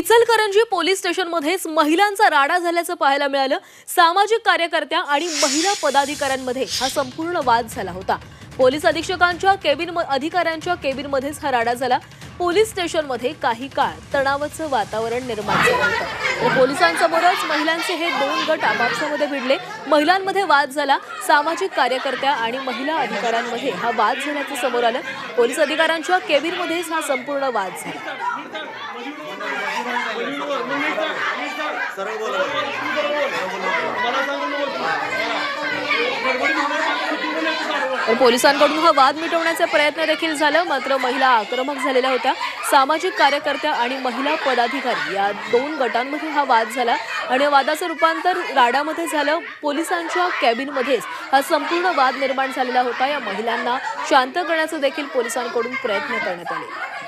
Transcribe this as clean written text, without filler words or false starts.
Ichalkaranji police स्टेशनमध्येच महिलांचा राडा झाल्याचं पाहायला मिळालं। सामाजिक कार्यकर्त्या आणि महिला पदाधिकाऱ्यांमध्ये हा संपूर्ण वाद झाला होता। पोलीस अधिकाऱ्यांच्या केबिनमध्येच हा राडा झाला। पोलीस स्टेशनमध्ये काही काळ तणावाचं वातावरण निर्माण झालं होतं। तर पोलिसांसमोरच महिलांचे हे दोन गट आपापसामध्ये भिडले। महिलांमध्ये वाद झाला। सामाजिक कार्यकर्त्या आणि महिला अधिकाऱ्यांमध्ये हा वाद झाल्याचं समोर आलं। पोलीस अधिकाऱ्यांच्या केबिनमध्येच हा संपूर्ण वाद झाला। पोलिसांकडून हा वाद मिटवण्याचा प्रयत्न देखील झाला, मात्र महिला आक्रमक झालेल्या होत्या। सामाजिक कार्यकर्त्या आणि महिला पदाधिकारी या दोन गटांमध्ये हा वाद झाला आणि वादाचं रूपांतर राडामध्ये झालं। पोलिसांच्या कॅबिनमध्येच हा संपूर्ण वाद निर्माण झालेला होता। या महिलांना शांत करण्याचा देखील पोलिसांकडून प्रयत्न करण्यात आले।